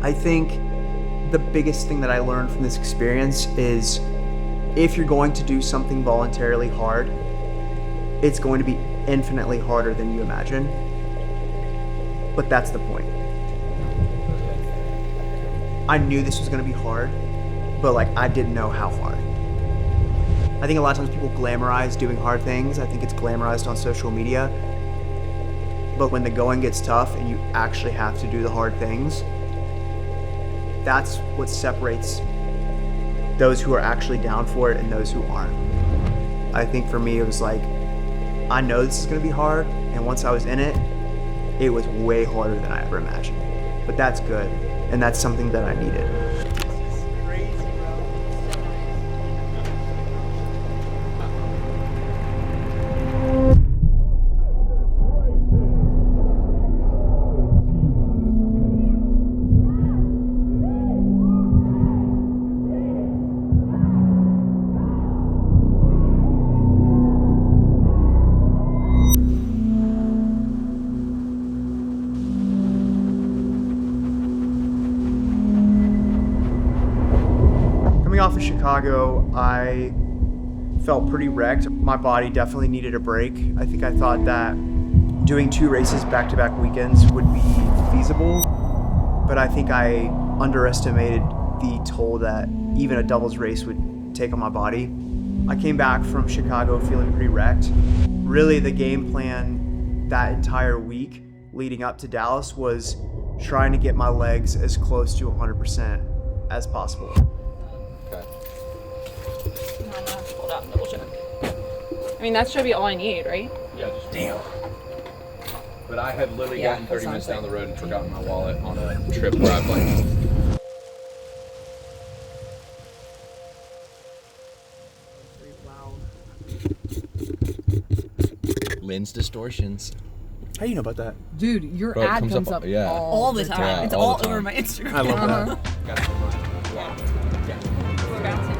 I think the biggest thing that I learned from this experience is if you're going to do something voluntarily hard, it's going to be infinitely harder than you imagine. But that's the point. I knew this was going to be hard, but like I didn't know how hard. I think a lot of times people glamorize doing hard things. I think it's glamorized on social media. But when the going gets tough and you actually have to do the hard things, that's what separates those who are actually down for it and those who aren't. I think for me, it was like, I know this is gonna be hard, and once I was in it, it was way harder than I ever imagined. But that's good, and that's something that I needed. Coming off of Chicago, I felt pretty wrecked. My body definitely needed a break. I think I thought that doing 2 races back-to-back weekends would be feasible, but I think I underestimated the toll that even a doubles race would take on my body. I came back from Chicago feeling pretty wrecked. Really, the game plan that entire week leading up to Dallas was trying to get my legs as close to 100% as possible. Hold up, double check. I mean, that should be all I need, right? Yeah, just damn. But I had literally gotten 30 minutes down the road and forgotten my wallet on a trip where I've like. Lens distortions. How do you know about that? Dude, your Bro, it ad comes up yeah. all the time. Yeah, It's all all the time. over my Instagram. I love that. Got it. Wow. We're bouncing.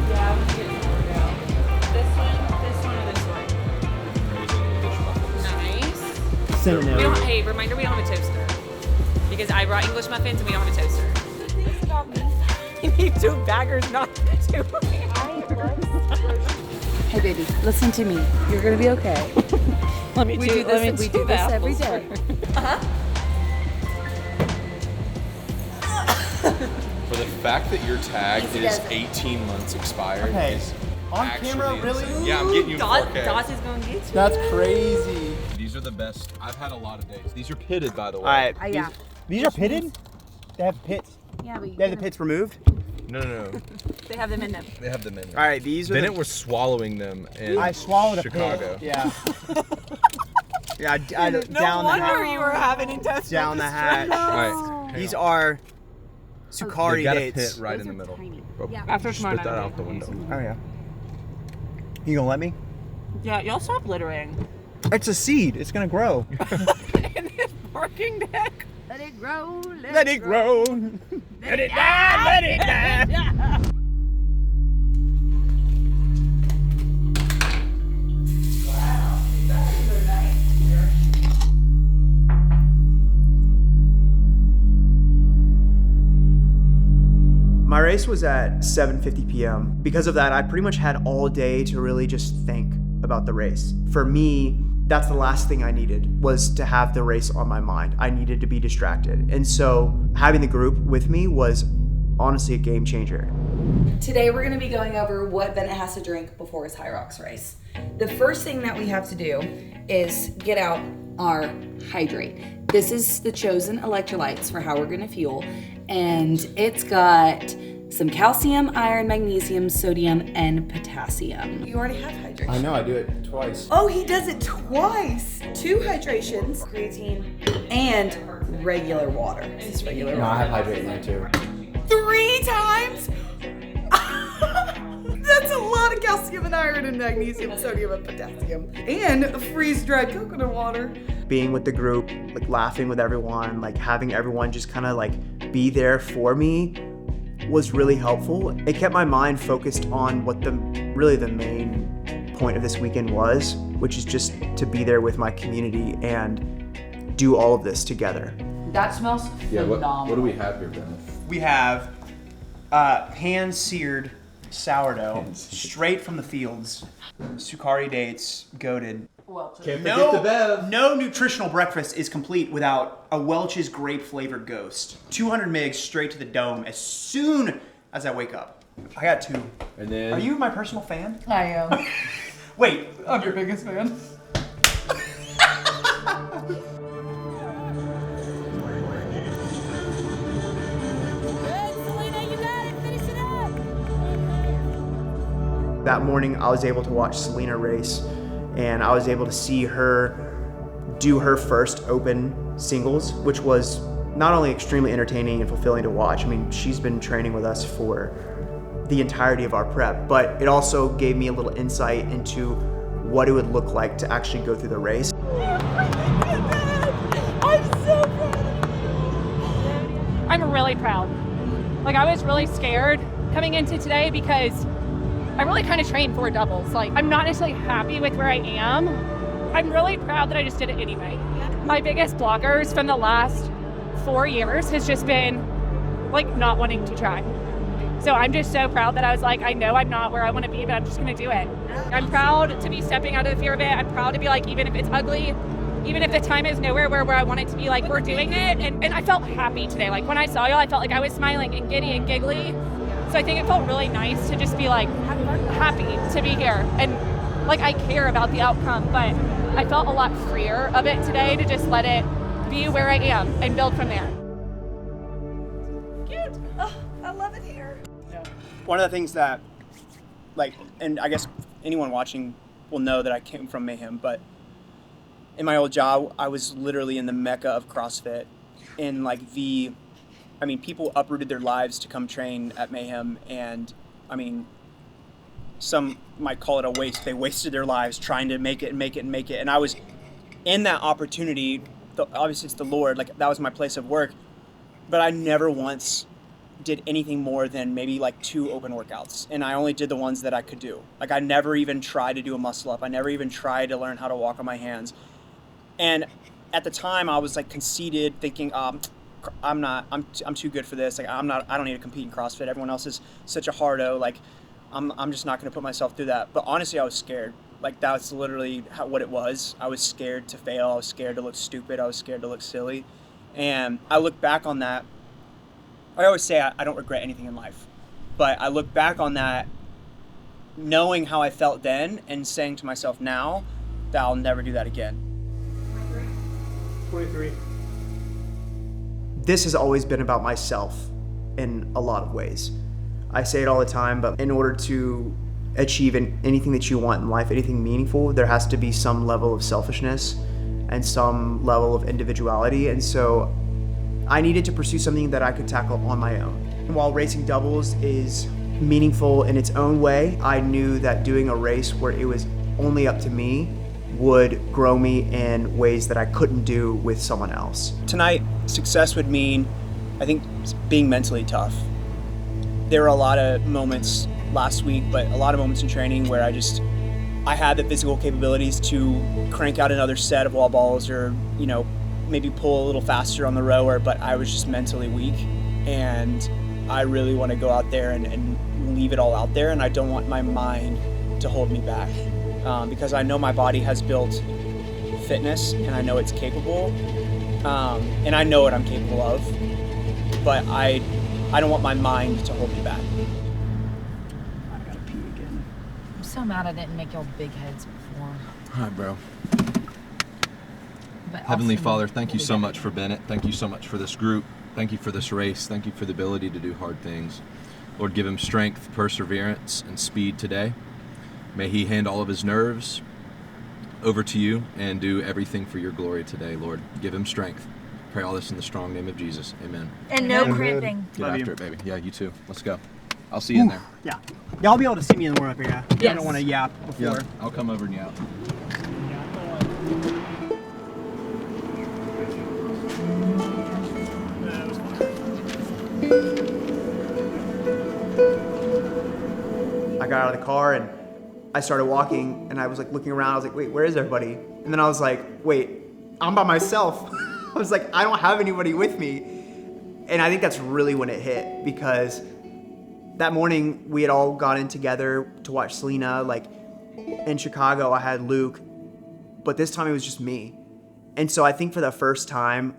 Yeah, I'm gonna get it sorted out. This one, or this one? Nice. Cinnamon. We don't, hey, reminder, we don't have a toaster. Because I brought English muffins and we don't have a toaster. Things about me. You need 2 baggers, not 2 Hey baby, listen to me. You're gonna be okay. Let me We do this every day. For the fact that your tag is 18 months expired is on actually camera, really? insane. Yeah, I'm getting you in 4K. Dos is gonna get you. That's crazy. These are the best. I've had a lot of days. These are pitted, by the way. All right. Yeah. These are pitted? They have pits. Yeah, but They have the pits removed? No. They have them in them. They have them in there. All right, these are Bennett was swallowing them in I swallowed Chicago. a pit. Yeah. Yeah, I No down the wonder hat. you were having intestinal Down the hat. All right. These hang are on. Sukari They've got a dates. pit right Those in the are middle. tiny. Bro, Yeah. After spit tomorrow that night. out the window. Oh yeah. You gonna let me? Yeah, y'all stop littering. It's a seed. It's gonna grow. In this parking deck. Let it grow. Let it grow. Let it die. Let it die. My race was at 7:50 p.m. Because of that, I pretty much had all day to really just think about the race. For me, that's the last thing I needed, was to have the race on my mind. I needed to be distracted. And so having the group with me was honestly a game changer. Today we're going to be going over what Bennett has to drink before his Hyrox race. The first thing that we have to do is get out our hydrate. This is the chosen electrolytes for how we're going to fuel, and it's got some calcium, iron, magnesium, sodium, and potassium. You already have hydration. I know, I do it twice. Oh, he does it twice. 2 hydrations, creatine, and regular water. Is this regular No, I water? have hydrate in there too. 3 times? That's a lot of calcium and iron and magnesium, sodium and potassium. And freeze-dried coconut water. Being with the group, like laughing with everyone, like having everyone just kind of like be there for me was really helpful. It kept my mind focused on what the main point of this weekend was, which is just to be there with my community and do all of this together. That smells phenomenal. What do we have here, Ben? We have hand-seared sourdough straight from the fields. Sukari dates, goated. Can't forget the Bev. No nutritional breakfast is complete without a Welch's grape-flavored ghost. 200 mg straight to the dome as soon as I wake up. I got 2. And then... Are you my personal fan? I am. Wait. I'm your biggest fan. That morning, I was able to watch Selena race, and I was able to see her do her first open singles, which was not only extremely entertaining and fulfilling to watch. I mean, she's been training with us for the entirety of our prep, but it also gave me a little insight into what it would look like to actually go through the race. I'm so proud. I'm really proud. Like, I was really scared coming into today because I really kind of trained for doubles. Like, I'm not necessarily happy with where I am. I'm really proud that I just did it anyway. My biggest blockers from the last 4 years has just been like not wanting to try. So I'm just so proud that I was like, I know I'm not where I want to be, but I'm just going to do it. I'm proud to be stepping out of the fear of it. I'm proud to be like, even if it's ugly, even if the time is nowhere where I want it to be, like, we're doing it. And I felt happy today. Like, when I saw y'all, I felt like I was smiling and giddy and giggly. So I think it felt really nice to just be like happy to be here. And like, I care about the outcome, but I felt a lot freer of it today to just let it be where I am and build from there. Cute. Oh, I love it here. One of the things that, like, and I guess anyone watching will know that I came from Mayhem, but in my old job, I was literally in the mecca of CrossFit. In like people uprooted their lives to come train at Mayhem, and I mean, some might call it a waste. They wasted their lives trying to make it. And I was in that opportunity. Obviously, it's the Lord. Like, that was my place of work. But I never once did anything more than maybe like 2 open workouts. And I only did the ones that I could do. Like, I never even tried to do a muscle up. I never even tried to learn how to walk on my hands. And at the time, I was like conceited, thinking, I'm too good for this. Like, I don't need to compete in CrossFit. Everyone else is such a hardo. Like, I'm just not going to put myself through that. But honestly, I was scared. Like, that's literally what it was. I was scared to fail. I was scared to look stupid. I was scared to look silly. And I look back on that. I always say I don't regret anything in life. But I look back on that knowing how I felt then and saying to myself now that I'll never do that again. 23. This has always been about myself in a lot of ways. I say it all the time, but in order to achieve anything that you want in life, anything meaningful, there has to be some level of selfishness and some level of individuality. And so I needed to pursue something that I could tackle on my own. And while racing doubles is meaningful in its own way, I knew that doing a race where it was only up to me would grow me in ways that I couldn't do with someone else. Tonight, success would mean, I think, being mentally tough. There were a lot of moments last week, but a lot of moments in training where I had the physical capabilities to crank out another set of wall balls or, maybe pull a little faster on the rower, but I was just mentally weak. And I really want to go out there and leave it all out there, and I don't want my mind to hold me back. Because I know my body has built fitness, and I know it's capable, and I know what I'm capable of, but I don't want my mind to hold me back. I gotta pee again. I'm so mad I didn't make y'all big heads before. All right, bro. But Heavenly also, Father, thank you so much for Bennett. Thank you so much for this group. Thank you for this race. Thank you for the ability to do hard things. Lord, give him strength, perseverance, and speed today. May he hand all of his nerves over to you and do everything for your glory today, Lord. Give him strength. Pray all this in the strong name of Jesus. Amen. And no cramping. Get Love after you. it, baby. Yeah, you too. Let's go. I'll see you in there. Yeah. Y'all be able to see me in the more up here, yeah? I Yes. don't want to yap before. Yeah, I'll come over and yap. I got out of the car and I started walking, and I was like looking around. I was like, wait, where is everybody? And then I was like, wait, I'm by myself. I was like, I don't have anybody with me. And I think that's really when it hit, because that morning we had all gone in together to watch Selena. Like in Chicago, I had Luke, but this time it was just me. And so I think for the first time,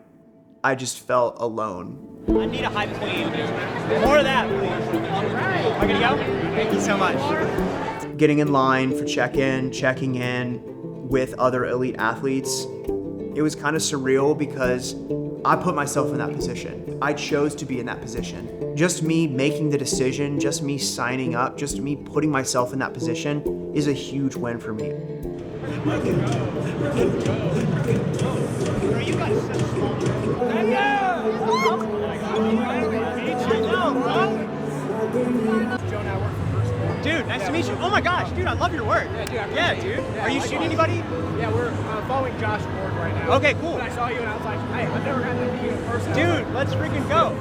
I just felt alone. I need a high queen. More of that, please. All right. Am I gonna go? Thank you so much. Getting in line for check-in, checking in with other elite athletes, it was kind of surreal because I put myself in that position. I chose to be in that position. Just me making the decision, just me signing up, just me putting myself in that position is a huge win for me. Dude, nice to meet you. Oh my gosh, dude, I love your work. Yeah, dude. Are you shooting anybody? Yeah, we're following Josh Ward right now. Okay, cool. I saw you and I was like, hey, I've never gotten to meet you in person. Dude, let's freaking go.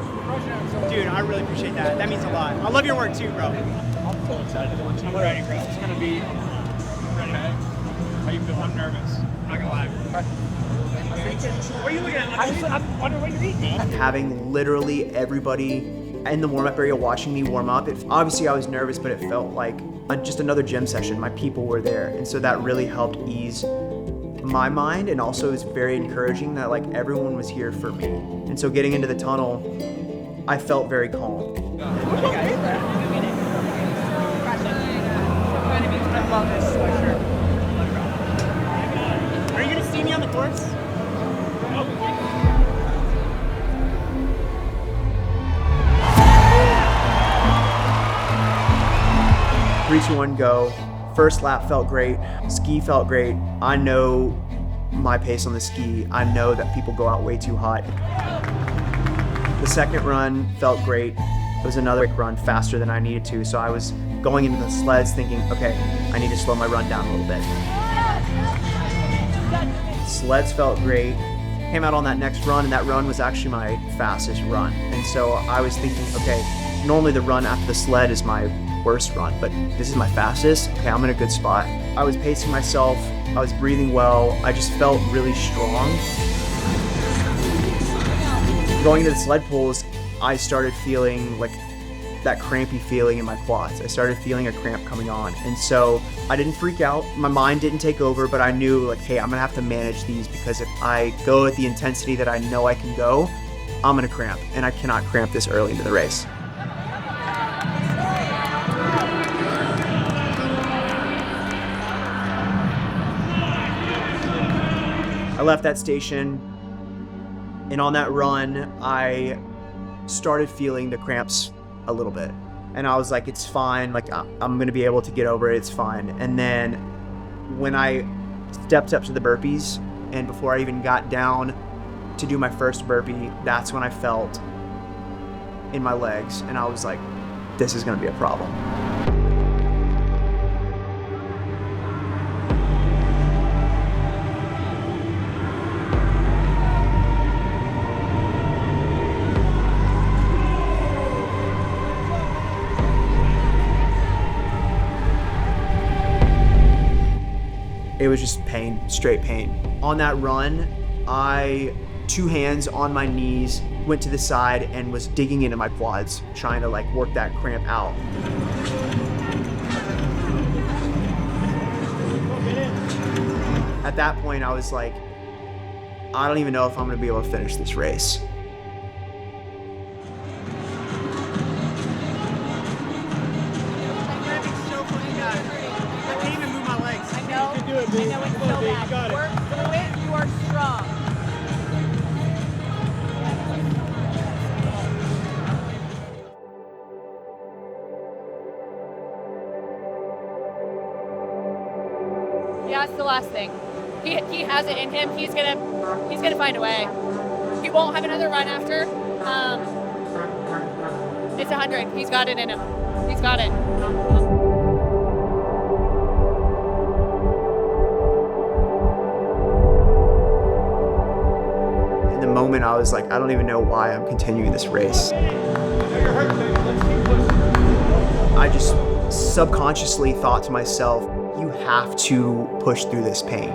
Dude, I really appreciate that. That means a lot. I love your work too, bro. I'm so excited to watch you. I'm ready, bro. It's gonna be ready. How you feel? I'm nervous. I'm not gonna lie. What are you looking at? I'm wondering what you're eating. Having literally everybody in the warm-up area watching me warm up, obviously I was nervous, but it felt like just another gym session. My people were there, and so that really helped ease my mind, and also is very encouraging that like everyone was here for me. And so getting into the tunnel, I felt very calm. I love this sweatshirt. Are you gonna see me on the course? 3, 2, 1, go. First lap felt great. Ski felt great. I know my pace on the ski. I know that people go out way too hot. The second run felt great. It was another run faster than I needed to, so I was going into the sleds thinking, okay, I need to slow my run down a little bit. Sleds felt great. Came out on that next run, and that run was actually my fastest run. And so I was thinking, okay, normally the run after the sled is my worst run, but this is my fastest. Okay, I'm in a good spot. I was pacing myself, I was breathing well, I just felt really strong. Going into the sled pulls, I started feeling like that crampy feeling in my quads. I started feeling a cramp coming on. And so I didn't freak out. My mind didn't take over, but I knew like, hey, I'm gonna have to manage these, because if I go at the intensity that I know I can go, I'm gonna cramp, and I cannot cramp this early into the race. I left that station, and on that run, I started feeling the cramps a little bit. And I was like, it's fine, like I'm gonna be able to get over it, it's fine. And then when I stepped up to the burpees, and before I even got down to do my first burpee, that's when I felt in my legs, and I was like, this is gonna be a problem. It was just pain, straight pain. On that run, I, 2 hands on my knees, went to the side and was digging into my quads, trying to like work that cramp out. At that point, I was like, I don't even know if I'm gonna be able to finish this race. I know it's so bad. Work through it, you are strong. Yeah, it's the last thing. He has it in him. He's gonna find a way. He won't have another run after. It's 100. He's got it in him. He's got it. In the moment, I was like, I don't even know why I'm continuing this race. I just subconsciously thought to myself, you have to push through this pain.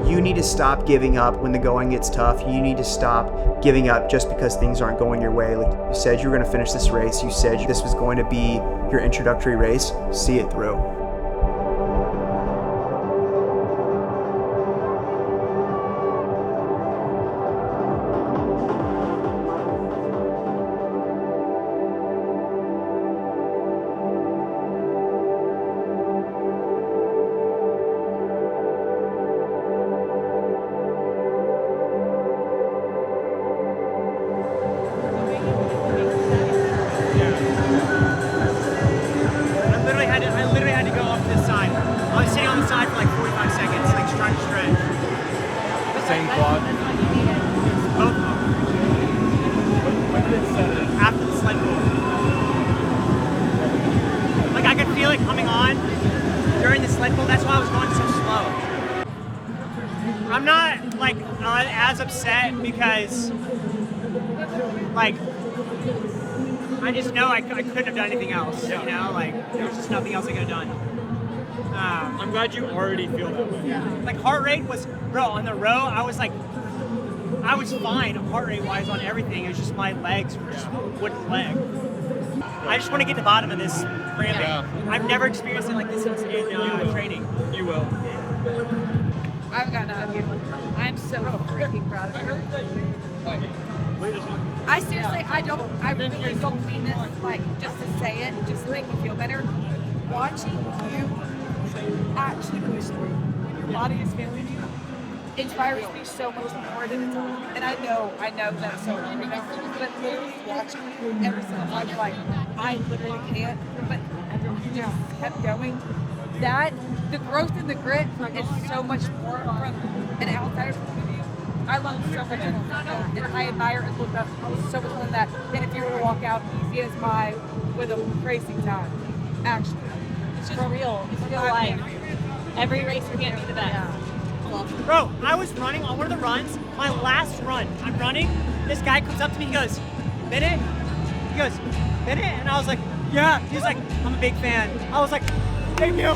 You need to stop giving up when the going gets tough. You need to stop giving up just because things aren't going your way. Like you said, you were gonna finish this race. You said this was going to be your introductory race. See it through. I literally had to go off to the side. I was sitting on the side for like 45 seconds, like trying to stretch. Same quad. Both of them. When did it set in? After the sled pull. Like I could feel it coming on during the sled pull. That's why I was going so slow. I'm not like not as upset because like I just know I couldn't have done anything else. You know, like there was just nothing else I could have done. I'm glad you already feel that way. Like heart rate was, bro, on the row, I was fine heart rate wise on everything. It was just my legs were just wouldn't leg. I just want to get to the bottom of this railing. Yeah. I've never experienced it like this in training. You will. I've got I'm so freaking proud of you. I seriously, I really don't mean this like just to say it, just to make me feel better. Watching you actually push through when your body is failing you inspires me so much more than it's all. And I know that's so weird, but literally watching you every single time, you're like, I literally can't, but you just kept going. That, the growth and the grit is so much more from an outsider's point of view. I learned so much from that, and I admire and look up so much on that. And if you were to walk out easy as pie with a racing time, actually. It's just real. It's real life. Every racer can't be the best. Yeah. Bro, I was running on one of the runs, my last run. I'm running, this guy comes up to me, he goes, Bennett? He goes, Bennett? And I was like, yeah. He's like, I'm a big fan. I was like, thank you.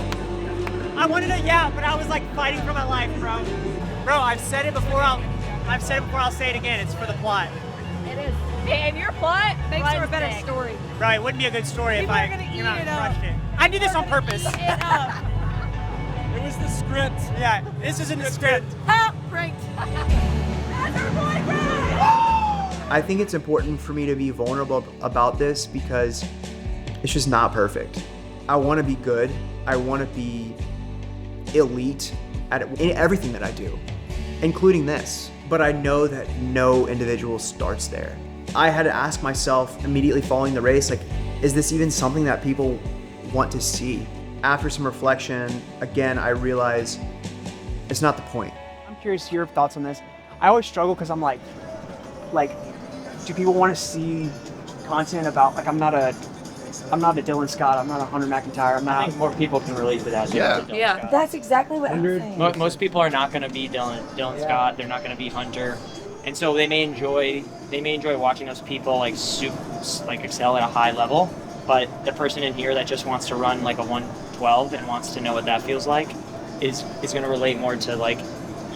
I wanted to, but I was like fighting for my life, bro. Bro, I've said it before, I'll say it again. It's for the plot. It is. And your plot Makes for a better story. Bro, it wouldn't be a good story People if I are gonna came out eat and it up. crushed it. I did this on purpose. It was the script. Yeah, this isn't the script. Ha! Pranked. That's our boyfriend! I think it's important for me to be vulnerable about this because it's just not perfect. I want to be good. I want to be elite in everything that I do, including this. But I know that no individual starts there. I had to ask myself immediately following the race, like, is this even something that people want to see? After some reflection, again, I realize it's not the point. I'm curious your thoughts on this. I always struggle because I'm like, do people want to see content about, like, I'm not a Dylan Scott, I'm not a Hunter McIntyre, I think more people can relate to that. Yeah, that's exactly what I'm saying. Most people are not going to be Dylan Scott. They're not going to be Hunter, and so they may enjoy watching those people like excel at a high level. But the person in here that just wants to run like a 112 and wants to know what that feels like is going to relate more to like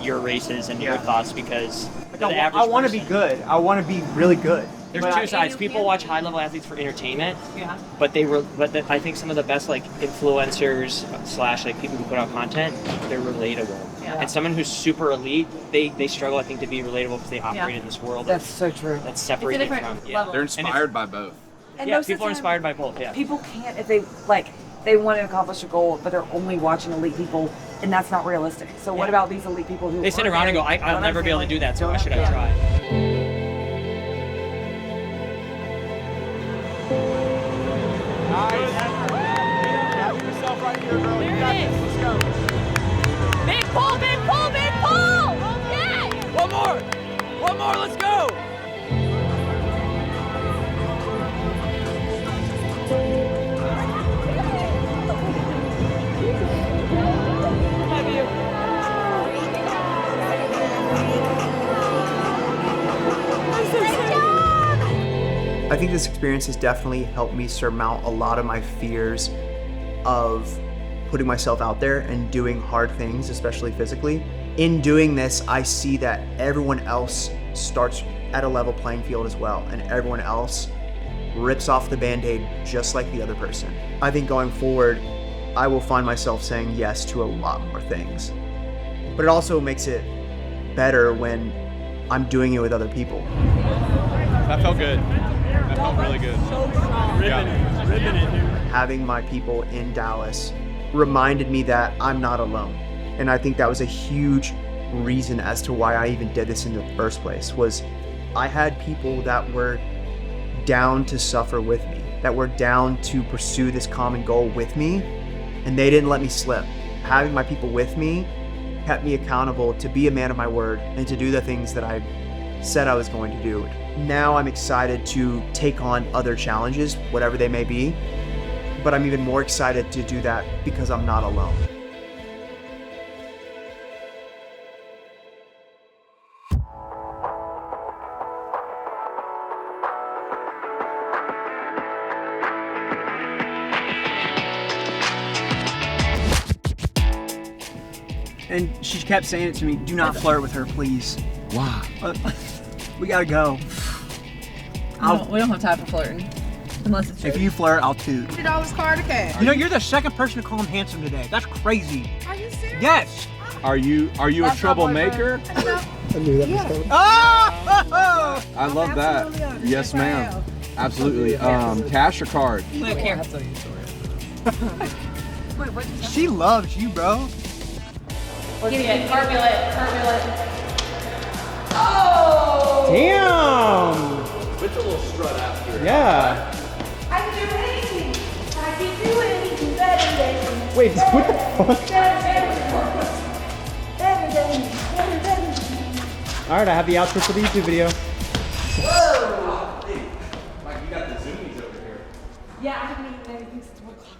your races and your thoughts because the average I want to person- be good. I want to be really good. There's two sides. People watch high-level athletes for entertainment, but I think some of the best like influencers / like people who put out content, they're relatable. Yeah. And someone who's super elite, they struggle I think to be relatable because they operate in this world That's so true. that's separated from. level. They're inspired by both. And Yeah, most of the people are time, inspired by both. Yeah. People can't if they want to accomplish a goal, but they're only watching elite people, and that's not realistic. So what about these elite people who They sit aren't around and go, there? I'll never be able to do that, so why should I Yeah. try? Have yourself right here, girl. You got this. Let's go. Big pull, big pull, big pull! Okay! One more. Let's go. I think this experience has definitely helped me surmount a lot of my fears of putting myself out there and doing hard things, especially physically. In doing this, I see that everyone else starts at a level playing field as well, and everyone else rips off the Band-Aid just like the other person. I think going forward, I will find myself saying yes to a lot more things. But it also makes it better when I'm doing it with other people. That felt good. That felt really good. Ripping it, dude. Having my people in Dallas reminded me that I'm not alone. And I think that was a huge reason as to why I even did this in the first place, was I had people that were down to suffer with me, that were down to pursue this common goal with me, and they didn't let me slip. Having my people with me kept me accountable to be a man of my word and to do the things that I said I was going to do. Now I'm excited to take on other challenges, whatever they may be, but I'm even more excited to do that because I'm not alone. And she kept saying it to me, do not flirt with her, please. Wow. We gotta go. We don't have time for flirting. Unless it's If you flirt, I'll toot. $50 card cash. You know, you're the second person to call him handsome today. That's crazy. Are you serious? Yes. Are you a troublemaker? I knew that was coming. Oh! I love that. Yes, ma'am. Absolutely. Cash or card? Look here. She loves you, bro. Give it. Turbulent. Damn. With a little strut after. Yeah. I can do anything. I can do anything better than Wait, what the fuck? All right, I have the outfit for the YouTube video. Mike, you got the zoomies over here. Yeah, I haven't eaten anything since 1 o'clock.